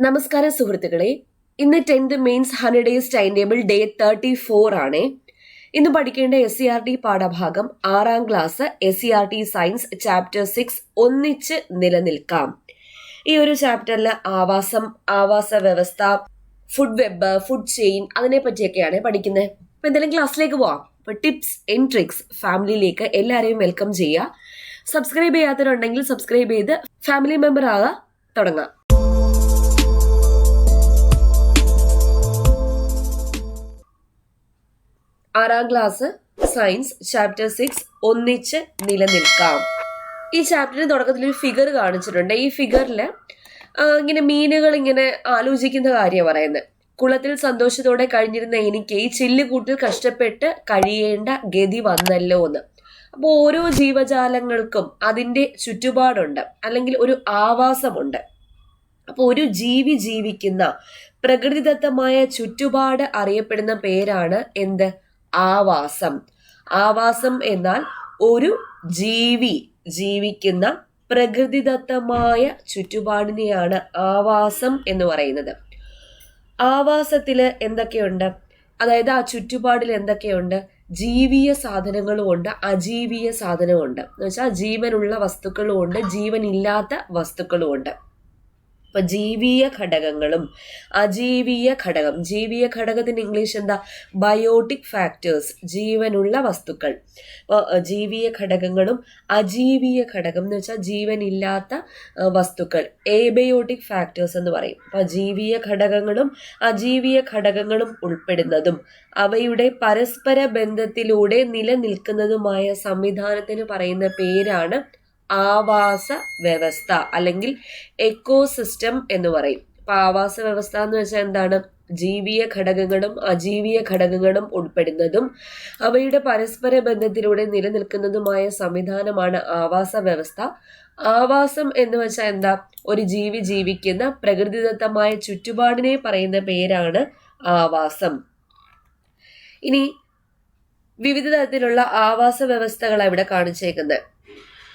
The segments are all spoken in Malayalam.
നമസ്കാരം സുഹൃത്തുക്കളെ, ഇന്ന് 10th mains 100 days time table day 34 ആണ്. ഇന്ന് പഠിക്കേണ്ട SCRT പാഠഭാഗം 6ാം ക്ലാസ് SCRT സയൻസ് ചാപ്റ്റർ 6 ഒന്നിച്ച് നിലനിൽക്കാം. ഈ ഒരു ചാപ്റ്ററിൽ ആവാസ വ്യവസ്ഥ, ഫുഡ് വെബ്, ഫുഡ് ചെയിൻ അതിനെ പറ്റിയൊക്കെയാണ് പഠിക്കുന്നത്. അപ്പൊ എന്തായാലും ക്ലാസ്സിലേക്ക് പോവാം. അപ്പൊ ടിപ്സ് ആൻഡ് ട്രിക്സ് ഫാമിലിയിലേക്ക് എല്ലാവരെയും വെൽക്കം ചെയ്യുക. സബ്സ്ക്രൈബ് ചെയ്യാത്തവരുണ്ടെങ്കിൽ സബ്സ്ക്രൈബ് ചെയ്ത് ഫാമിലി മെമ്പർ ആകാൻ തുടങ്ങാം. 6ാം ക്ലാസ് സയൻസ് ചാപ്റ്റർ 6 ഒന്നിച്ച് നിലനിൽക്കാം. ഈ ചാപ്റ്ററിന് തുടക്കത്തിൽ ഒരു ഫിഗർ കാണിച്ചിട്ടുണ്ട്. ഈ ഫിഗറിൽ ഇങ്ങനെ മീനുകൾ ഇങ്ങനെ ആലോചിക്കുന്ന കാര്യം പറയുന്നത്. കുളത്തിൽ സന്തോഷത്തോടെ കഴിഞ്ഞിരുന്ന എനിക്ക് ഈ ചില്ലുകൂട്ടിൽ കഷ്ടപ്പെട്ട് കഴിയേണ്ട ഗതി വന്നല്ലോ എന്ന്. അപ്പോൾ ഓരോ ജീവജാലങ്ങൾക്കും അതിൻ്റെ ചുറ്റുപാടുണ്ട്, അല്ലെങ്കിൽ ഒരു ആവാസമുണ്ട്. അപ്പോൾ ഒരു ജീവി ജീവിക്കുന്ന പ്രകൃതിദത്തമായ ചുറ്റുപാട് അറിയപ്പെടുന്ന പേരാണ് എന്ത്? ആവാസം. ആവാസം എന്നാൽ ഒരു ജീവി ജീവിക്കുന്ന പ്രകൃതിദത്തമായ ചുറ്റുപാടിനെയാണ് ആവാസം എന്ന് പറയുന്നത്. ആവാസത്തില് എന്തൊക്കെയുണ്ട്? അതായത് ആ ചുറ്റുപാടിൽ എന്തൊക്കെയുണ്ട്? ജീവീയ സാധനങ്ങളും ഉണ്ട്, അജീവീയ സാധനവും ഉണ്ട്. എന്ന് വെച്ചാൽ ജീവനുള്ള വസ്തുക്കളും ഉണ്ട്, ജീവനില്ലാത്ത വസ്തുക്കളും ഉണ്ട്. അപ്പൊ ജീവീയ ഘടകങ്ങളും അജീവീയ ഘടകം, ജീവീയ ഘടകത്തിന് ഇംഗ്ലീഷ് എന്താ? ബയോട്ടിക് ഫാക്ടേഴ്സ്, ജീവനുള്ള വസ്തുക്കൾ. അപ്പോൾ ജീവീയ ഘടകങ്ങളും അജീവീയ ഘടകം എന്ന് വെച്ചാൽ ജീവനില്ലാത്ത വസ്തുക്കൾ, ഏബയോട്ടിക് ഫാക്ടേഴ്സ് എന്ന് പറയും. അപ്പൊ ജീവീയ ഘടകങ്ങളും അജീവീയ ഘടകങ്ങളും ഉൾപ്പെടുന്നതും അവയുടെ പരസ്പര ബന്ധത്തിലൂടെ നിലനിൽക്കുന്നതുമായ സംവിധാനത്തിന് പറയുന്ന പേരാണ് ആവാസ വ്യവസ്ഥ, അല്ലെങ്കിൽ എക്കോസിസ്റ്റം എന്ന് പറയും. അപ്പൊ ആവാസ വ്യവസ്ഥ എന്ന് വെച്ചാൽ എന്താണ്? ജീവീയ ഘടകങ്ങളും അജീവീയ ഘടകങ്ങളും ഉൾപ്പെടുന്നതും അവയുടെ പരസ്പര ബന്ധത്തിലൂടെ നിലനിൽക്കുന്നതുമായ സംവിധാനമാണ് ആവാസ വ്യവസ്ഥ. ആവാസം എന്ന് വെച്ചാൽ എന്താ? ഒരു ജീവി ജീവിക്കുന്ന പ്രകൃതിദത്തമായ ചുറ്റുപാടിനെ പറയുന്ന പേരാണ് ആവാസം. ഇനി വിവിധ തരത്തിലുള്ള ആവാസ വ്യവസ്ഥകളാണ് ഇവിടെ കാണിച്ചേക്കുന്നത്.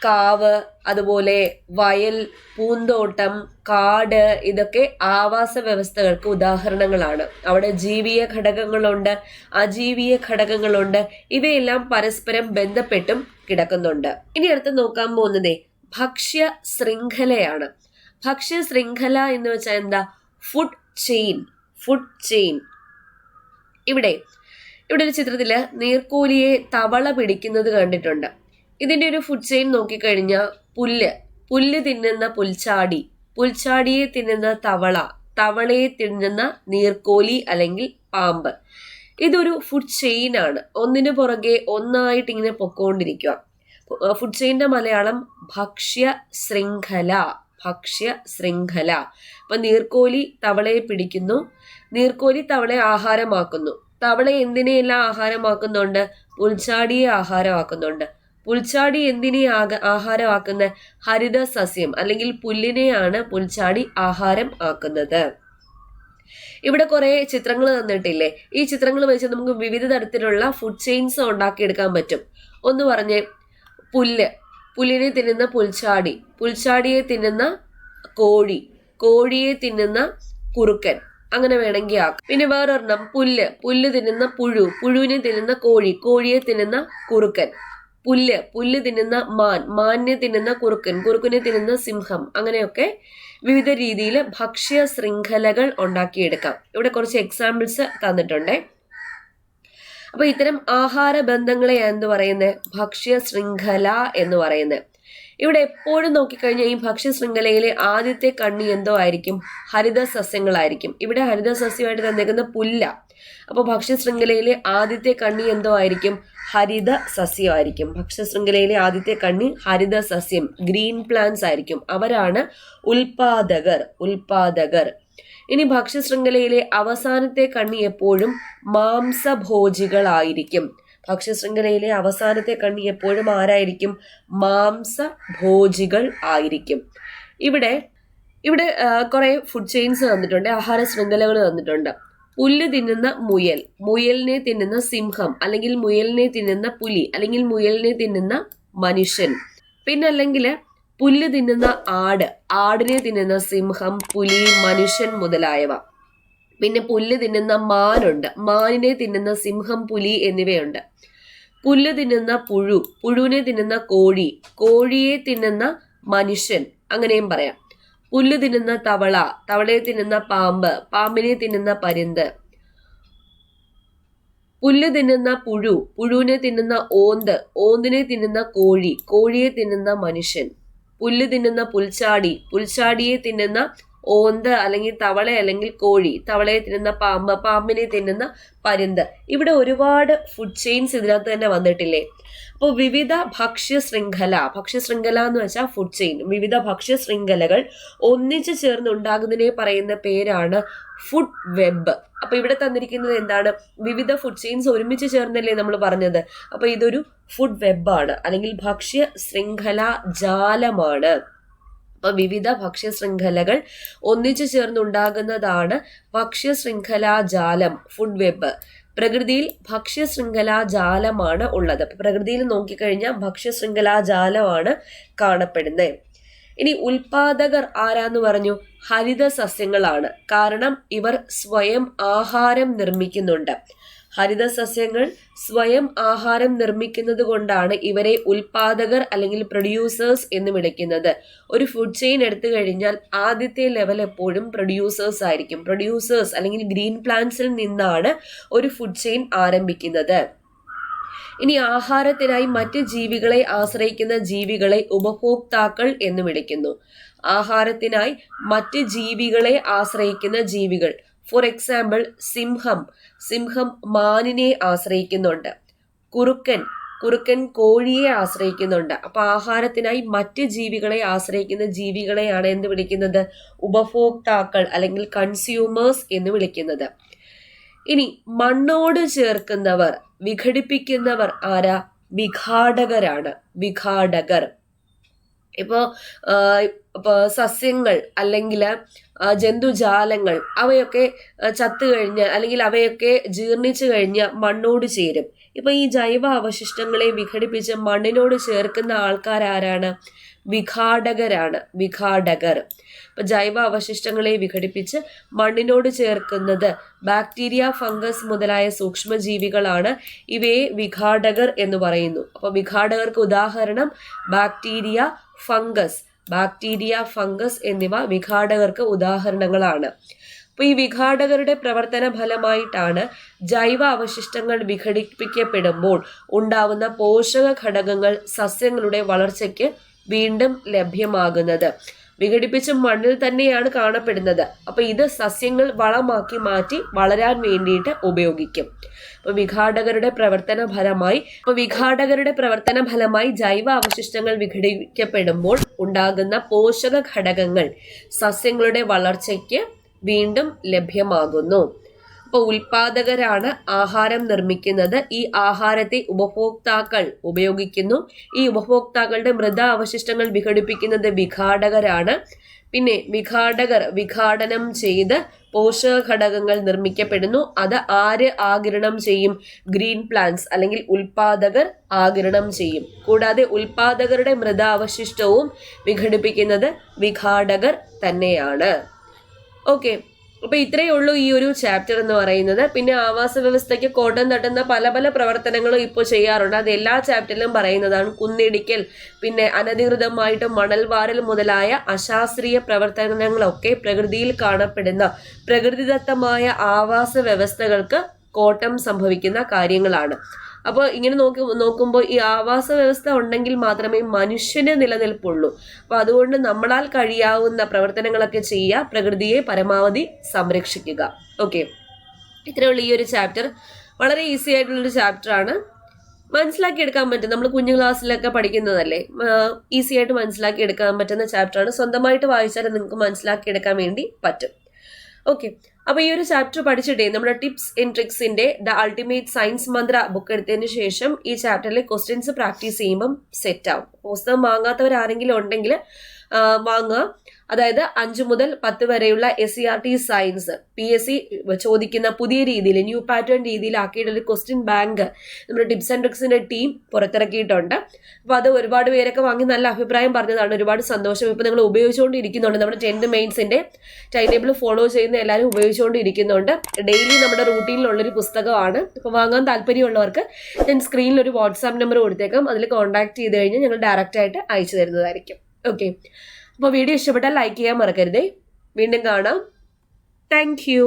കാവ്, അതുപോലെ വയൽ, പൂന്തോട്ടം, കാട്, ഇതൊക്കെ ആവാസ വ്യവസ്ഥകൾക്ക് ഉദാഹരണങ്ങളാണ്. അവിടെ ജീവീയ ഘടകങ്ങളുണ്ട്, അജീവീയ ഘടകങ്ങളുണ്ട്. ഇവയെല്ലാം പരസ്പരം ബന്ധപ്പെട്ടും കിടക്കുന്നുണ്ട്. ഇനി അടുത്ത് നോക്കാൻ പോകുന്നത് ഭക്ഷ്യ ശൃംഖലയാണ്. ഭക്ഷ്യ ശൃംഖല എന്ന് വെച്ചാൽ എന്താ? Food chain. Food chain. ഇവിടെ ഒരു ചിത്രത്തില് നീർക്കോലിയെ തവള പിടിക്കുന്നത് കണ്ടിട്ടുണ്ട്. ഇതിന്റെ ഒരു ഫുഡ് ചെയിൻ നോക്കിക്കഴിഞ്ഞാൽ പുല്ല് തിന്നുന്ന പുൽച്ചാടി, പുൽച്ചാടിയെ തിന്നുന്ന തവള, തവളയെ തിന്നുന്ന നീർക്കോലി അല്ലെങ്കിൽ പാമ്പ്. ഇതൊരു ഫുഡ് ചെയിൻ ആണ്. ഒന്നിനു പുറകെ ഒന്നായിട്ട് ഇങ്ങനെ പൊക്കോണ്ടിരിക്കുക. ഫുഡ് ചെയിന്റെ മലയാളം ഭക്ഷ്യ ശൃംഖല. ഭക്ഷ്യ ശൃംഖല. അപ്പൊ നീർക്കോലി തവളയെ പിടിക്കുന്നു, നീർക്കോലി തവളയെ ആഹാരമാക്കുന്നു. തവള എന്തിനെയെല്ലാം ആഹാരമാക്കുന്നുണ്ട്? പുൽച്ചാടിയെ ആഹാരമാക്കുന്നുണ്ട്. പുൽച്ചാടി എന്തിനെ ആഹാരമാക്കുന്ന? ഹരിത സസ്യം അല്ലെങ്കിൽ പുല്ലിനെയാണ് പുൽച്ചാടി ആഹാരം ആക്കുന്നത്. ഇവിടെ കുറെ ചിത്രങ്ങൾ തന്നിട്ടില്ലേ? ഈ ചിത്രങ്ങൾ വെച്ച് നമുക്ക് വിവിധ തരത്തിലുള്ള ഫുഡ് ചെയിൻസ് ഉണ്ടാക്കിയെടുക്കാൻ പറ്റും. ഒന്ന് പറഞ്ഞേ. പുല്ലിനെ തിന്നുന്ന പുൽച്ചാടി, പുൽച്ചാടിയെ തിന്നുന്ന കോഴി, കോഴിയെ തിന്നുന്ന കുറുക്കൻ, അങ്ങനെ വേണമെങ്കിൽ ആക്കാം. പിന്നെ വേറൊരെണ്ണം പുല്ല് തിന്നുന്ന പുഴുവിനെ തിന്നുന്ന കോഴി, കോഴിയെ തിന്നുന്ന കുറുക്കൻ. പുല്ല് തിന്നുന്ന മാനിനെ തിന്നുന്ന കുറുക്കനെ തിന്നുന്ന സിംഹം. അങ്ങനെയൊക്കെ വിവിധ രീതിയിൽ ഭക്ഷ്യ ശൃംഖലകൾ ഉണ്ടാക്കിയെടുക്കാം. ഇവിടെ കുറച്ച് എക്സാമ്പിൾസ് തന്നിട്ടുണ്ടേ. അപ്പൊ ഇത്തരം ആഹാര ബന്ധങ്ങളെ എന്ത് പറയുന്നത്? ഭക്ഷ്യ ശൃംഖല എന്ന് പറയുന്നത്. ഇവിടെ എപ്പോഴും നോക്കിക്കഴിഞ്ഞാൽ ഈ ഭക്ഷ്യ ശൃംഖലയിലെ ആദ്യത്തെ കണ്ണി എന്തോ ആയിരിക്കും? ഹരിത സസ്യങ്ങളായിരിക്കും. ഇവിടെ ഹരിത സസ്യമായിട്ട് തന്നേക്കുന്ന പുല്ല. അപ്പൊ ഭക്ഷ്യ ശൃംഖലയിലെ ആദ്യത്തെ കണ്ണി എന്തോ ആയിരിക്കും? ഹരിത സസ്യമായിരിക്കും. ഭക്ഷ്യ ശൃംഖലയിലെ ആദ്യത്തെ കണ്ണി ഹരിത സസ്യം, ഗ്രീൻ പ്ലാന്റ്സ് ആയിരിക്കും. അവരാണ് ഉൽപാദകർ. ഇനി ഭക്ഷ്യ ശൃംഖലയിലെ അവസാനത്തെ കണ്ണി എപ്പോഴും മാംസഭോജികളായിരിക്കും. ഭക്ഷ്യശൃംഖലയിലെ അവസാനത്തെ കണ്ണി എപ്പോഴും ആരായിരിക്കും? മാംസഭോജികൾ ആയിരിക്കും. ഇവിടെ കുറെ ഫുഡ് ചെയിൻസ് തന്നിട്ടുണ്ട്, ആഹാര ശൃംഖലകൾ തന്നിട്ടുണ്ട്. പുല്ല് തിന്നുന്ന മുയലിനെ തിന്നുന്ന സിംഹം, അല്ലെങ്കിൽ മുയലിനെ തിന്നുന്ന പുലി, അല്ലെങ്കിൽ മുയലിനെ തിന്നുന്ന മനുഷ്യൻ. പിന്നെ അല്ലെങ്കിൽ പുല്ല് തിന്നുന്ന ആട്, ആടിനെ തിന്നുന്ന സിംഹം, പുലി, മനുഷ്യൻ മുതലായവ. പിന്നെ പുല്ല് തിന്നുന്ന മാനുണ്ട്, മാനിനെ തിന്നുന്ന സിംഹം, പുലി എന്നിവയുണ്ട്. പുല്ല് തിന്നുന്ന പുഴു, പുഴുവിനെ തിന്നുന്ന കോഴി, കോഴിയെ തിന്നുന്ന മനുഷ്യൻ, അങ്ങനെയും പറയാം. പുല്ല് തിന്നുന്ന തവള, തവളയെ തിന്നുന്ന പാമ്പ്, പാമ്പിനെ തിന്നുന്ന പരുന്ത്. പുല്ല് തിന്നുന്ന പുഴു, പുഴുവിനെ തിന്നുന്ന ഓന്ത്, ഓന്തിനെ തിന്നുന്ന കോഴി, കോഴിയെ തിന്നുന്ന മനുഷ്യൻ. പുല്ല് തിന്നുന്ന പുൽച്ചാടി, പുൽച്ചാടിയെ തിന്നുന്ന ഓന്ത് അല്ലെങ്കിൽ തവള അല്ലെങ്കിൽ കോഴി, തവളയെ തിന്നുന്ന പാമ്പ്, പാമ്പിനെ തിന്നുന്ന പരുന്ത്. ഇവിടെ ഒരുപാട് ഫുഡ് ചെയിൻസ് ഇതിനകത്ത് തന്നെ വന്നിട്ടില്ലേ. അപ്പോൾ വിവിധ ഭക്ഷ്യ ശൃംഖല എന്ന് വെച്ചാൽ ഫുഡ് ചെയിൻ, വിവിധ ഭക്ഷ്യ ശൃംഖലകൾ ഒന്നിച്ചു ചേർന്നുണ്ടാകുന്നതിനെ പറയുന്ന പേരാണ് ഫുഡ് വെബ്. അപ്പൊ ഇവിടെ തന്നിരിക്കുന്നത് എന്താണ്? വിവിധ ഫുഡ് ചെയിൻസ് ഒരുമിച്ച് ചേർന്നല്ലേ നമ്മൾ പറഞ്ഞത്. അപ്പൊ ഇതൊരു ഫുഡ് വെബാണ് അല്ലെങ്കിൽ ഭക്ഷ്യ ശൃംഖല ജാലമാണ്. അപ്പൊ വിവിധ ഭക്ഷ്യ ശൃംഖലകൾ ഒന്നിച്ചു ചേർന്നുണ്ടാകുന്നതാണ് ഭക്ഷ്യ ശൃംഖലാ ജാലം, ഫുഡ് വെബ്. പ്രകൃതിയിൽ ഭക്ഷ്യ ശൃംഖലാ ജാലമാണ് ഉള്ളത്. പ്രകൃതിയിൽ നോക്കിക്കഴിഞ്ഞാൽ ഭക്ഷ്യ ശൃംഖലാ ജാലമാണ് കാണപ്പെടുന്നത്. ഇനി ഉൽപാദകർ ആരാന്ന് പറഞ്ഞു? ഹരിത സസ്യങ്ങളാണ്. കാരണം ഇവർ സ്വയം ആഹാരം നിർമ്മിക്കുന്നുണ്ട്. ഹരിത സസ്യങ്ങൾ സ്വയം ആഹാരം നിർമ്മിക്കുന്നത് കൊണ്ടാണ് ഇവരെ ഉൽപാദകർ അല്ലെങ്കിൽ പ്രൊഡ്യൂസേഴ്സ് എന്ന് വിളിക്കുന്നത്. ഒരു ഫുഡ് ചെയിൻ എടുത്തു കഴിഞ്ഞാൽ ആദ്യത്തെ ലെവൽ എപ്പോഴും പ്രൊഡ്യൂസേഴ്സ് ആയിരിക്കും. പ്രൊഡ്യൂസേഴ്സ് അല്ലെങ്കിൽ ഗ്രീൻ പ്ലാന്റ്സിൽ നിന്നാണ് ഒരു ഫുഡ് ചെയിൻ ആരംഭിക്കുന്നത്. ഇനി ആഹാരത്തിനായി മറ്റ് ജീവികളെ ആശ്രയിക്കുന്ന ജീവികളെ ഉപഭോക്താക്കൾ എന്ന് വിളിക്കുന്നു. ആഹാരത്തിനായി മറ്റ് ജീവികളെ ആശ്രയിക്കുന്ന ജീവികൾ, ഫോർ എക്സാമ്പിൾ സിംഹം മാനിനെ ആശ്രയിക്കുന്നുണ്ട്. കുറുക്കൻ കോഴിയെ ആശ്രയിക്കുന്നുണ്ട്. അപ്പൊ ആഹാരത്തിനായി മറ്റ് ജീവികളെ ആശ്രയിക്കുന്ന ജീവികളെയാണ് എന്ത് വിളിക്കുന്നത്? ഉപഭോക്താക്കൾ അല്ലെങ്കിൽ കൺസ്യൂമേഴ്സ് എന്ന് വിളിക്കുന്നത്. ഇനി മണ്ണോട് ചേർക്കുന്നവർ, വിഘടിപ്പിക്കുന്നവർ ആരാ? വിഘാടകരാണ്. വിഘാടകർ. ഇപ്പോ സസ്യങ്ങൾ അല്ലെങ്കിൽ ജന്തുജാലങ്ങൾ അവയൊക്കെ ചത്തു കഴിഞ്ഞ് അല്ലെങ്കിൽ അവയൊക്കെ ജീർണിച്ചു കഴിഞ്ഞ് മണ്ണോട് ചേരും. ഇപ്പൊ ഈ ജൈവ അവശിഷ്ടങ്ങളെ വിഘടിപ്പിച്ച് മണ്ണിനോട് ചേർക്കുന്ന ആൾക്കാരാരാണ്? വിഘാടകരാണ്. വിഘാടകർ. ഇപ്പൊ ജൈവ അവശിഷ്ടങ്ങളെ വിഘടിപ്പിച്ച് മണ്ണിനോട് ചേർക്കുന്നത് ബാക്ടീരിയ, ഫംഗസ് മുതലായ സൂക്ഷ്മജീവികളാണ്. ഇവയെ വിഘാടകർ എന്ന് പറയുന്നു. അപ്പൊ വിഘാടകർക്ക് ഉദാഹരണം ബാക്ടീരിയ, ഫംഗസ് എന്നിവ വിഘാടകർക്ക് ഉദാഹരണങ്ങളാണ്. അപ്പൊ ഈ വിഘാടകരുടെ പ്രവർത്തന ഫലമായിട്ടാണ് ജൈവ അവശിഷ്ടങ്ങൾ വിഘടിപ്പിക്കപ്പെടുമ്പോൾ ഉണ്ടാവുന്ന പോഷക ഘടകങ്ങൾ സസ്യങ്ങളുടെ വളർച്ചയ്ക്ക് വീണ്ടും ലഭ്യമാകുന്നത്. വിഘടിപ്പിച്ച മണ്ണിൽ തന്നെയാണ് കാണപ്പെടുന്നത്. അപ്പൊ ഇത് സസ്യങ്ങൾ വളമാക്കി മാറ്റി വളരാൻ വേണ്ടിയിട്ട് ഉപയോഗിക്കും. അപ്പൊ വിഘാടകരുടെ പ്രവർത്തന ഫലമായി ജൈവ അവശിഷ്ടങ്ങൾ വിഘടിക്കപ്പെടുമ്പോൾ ഉണ്ടാകുന്ന പോഷക ഘടകങ്ങൾ സസ്യങ്ങളുടെ വളർച്ചയ്ക്ക് വീണ്ടും ലഭ്യമാകുന്നു. അപ്പൊ ഉൽപാദകരാണ് ആഹാരം നിർമ്മിക്കുന്നത്. ഈ ആഹാരത്തെ ഉപഭോക്താക്കൾ ഉപയോഗിക്കുന്നു. ഈ ഉപഭോക്താക്കളുടെ മൃത അവശിഷ്ടങ്ങൾ വിഘടിപ്പിക്കുന്നത് വിഘാടകരാണ്. പിന്നെ വിഘാടകർ വിഘാടനം ചെയ്ത് പോഷക ഘടകങ്ങൾ നിർമ്മിക്കപ്പെടുന്നു. അത് ആര് ആഗിരണം ചെയ്യും? ഗ്രീൻ പ്ലാന്റ്സ് അല്ലെങ്കിൽ ഉൽപാദകർ ആഗിരണം ചെയ്യും. കൂടാതെ ഉൽപാദകരുടെ മൃതാവശിഷ്ടവും വിഘടിപ്പിക്കുന്നത് വിഘാടകർ തന്നെയാണ്. ഓക്കെ, അപ്പൊ ഇത്രയേ ഉള്ളൂ ഈ ഒരു ചാപ്റ്റർ എന്ന് പറയുന്നത്. പിന്നെ ആവാസ വ്യവസ്ഥയ്ക്ക് കോട്ടം തട്ടുന്ന പല പല പ്രവർത്തനങ്ങളും ഇപ്പോൾ ചെയ്യാറുണ്ട്. അത് എല്ലാ ചാപ്റ്ററിലും പറയുന്നതാണ്. കുന്നിടിക്കൽ, പിന്നെ അനധികൃതമായിട്ട് മണൽ വാരൽ മുതലായ അശാസ്ത്രീയ പ്രവർത്തനങ്ങളൊക്കെ പ്രകൃതിയിൽ കാണപ്പെടുന്ന പ്രകൃതിദത്തമായ ആവാസ വ്യവസ്ഥകൾക്ക് കോട്ടം സംഭവിക്കുന്ന കാര്യങ്ങളാണ്. അപ്പോൾ ഇങ്ങനെ നോക്കുമ്പോൾ ഈ ആവാസ വ്യവസ്ഥ ഉണ്ടെങ്കിൽ മാത്രമേ മനുഷ്യന് നിലനിൽപ്പുള്ളൂ. അപ്പൊ അതുകൊണ്ട് നമ്മളാൽ കഴിയാവുന്ന പ്രവർത്തനങ്ങളൊക്കെ ചെയ്യുക, പ്രകൃതിയെ പരമാവധി സംരക്ഷിക്കുക. ഓക്കെ, ഇത്രയുള്ള ഈ ഒരു ചാപ്റ്റർ വളരെ ഈസി ആയിട്ടുള്ളൊരു ചാപ്റ്ററാണ്. മനസ്സിലാക്കി എടുക്കാൻ പറ്റും. നമ്മൾ കുഞ്ഞു ക്ലാസ്സിലൊക്കെ പഠിക്കുന്നതല്ലേ, ഈസി ആയിട്ട് മനസ്സിലാക്കി എടുക്കാൻ പറ്റുന്ന ചാപ്റ്ററാണ്. സ്വന്തമായിട്ട് വായിച്ചാൽ നിങ്ങൾക്ക് മനസ്സിലാക്കി എടുക്കാൻ വേണ്ടി പറ്റും. ഓക്കെ, അപ്പൊ ഈ ഒരു ചാപ്റ്റർ പഠിച്ചിട്ടേ നമ്മുടെ ടിപ്സ് ആൻഡ് ട്രിക്സിന്റെ the ultimate science Mantra book എടുത്തതിന് ശേഷം ഈ ചാപ്റ്ററിലെ ക്വസ്റ്റ്യൻസ് പ്രാക്ടീസ് ചെയ്യുമ്പം സെറ്റ് ആവും. പുസ്തകം വാങ്ങാത്തവരാരെങ്കിലും ഉണ്ടെങ്കിൽ വാങ്ങുക. അതായത് 5 മുതൽ 10 വരെയുള്ള SCRT സയൻസ് PSC ചോദിക്കുന്ന പുതിയ രീതിയിൽ ന്യൂ പാറ്റേൺ രീതിയിലാക്കിയിട്ടുള്ള ക്വസ്റ്റ്യൻ ബാങ്ക് നമ്മുടെ ടിപ്സ് ആൻഡ് ട്രിക്സിന്റെ ടീം പുറത്തിറക്കിയിട്ടുണ്ട്. അപ്പോൾ അത് ഒരുപാട് പേരൊക്കെ വാങ്ങി നല്ല അഭിപ്രായം പറഞ്ഞതാണ്. ഒരുപാട് സന്തോഷം. ഇപ്പോൾ നിങ്ങൾ ഉപയോഗിച്ചുകൊണ്ടിരിക്കുന്നുണ്ട്. നമ്മുടെ 10th മെയിൻസിന്റെ ടൈം ടേബിൾ ഫോളോ ചെയ്യുന്ന എല്ലാവരും ഉപയോഗിച്ചുകൊണ്ടിരിക്കുന്നുണ്ട്. ഡെയിലി നമ്മുടെ റൂട്ടീനിലുള്ളൊരു പുസ്തകമാണ്. അപ്പോൾ വാങ്ങാൻ താല്പര്യമുള്ളവർക്ക് ഞാൻ സ്ക്രീനിൽ ഒരു വാട്സാപ്പ് നമ്പർ കൊടുത്തേക്കാം. അതിൽ കോൺടാക്ട് ചെയ്ത് കഴിഞ്ഞാൽ ഞങ്ങൾ ഡയറക്റ്റ് ആയിട്ട് അയച്ചു തരുന്നതായിരിക്കും. ഓക്കെ, അപ്പോൾ വീഡിയോ ഇഷ്ടപ്പെട്ടാൽ ലൈക്ക് ചെയ്യാൻ മറക്കരുതേ. വീണ്ടും കാണാം. Thank you.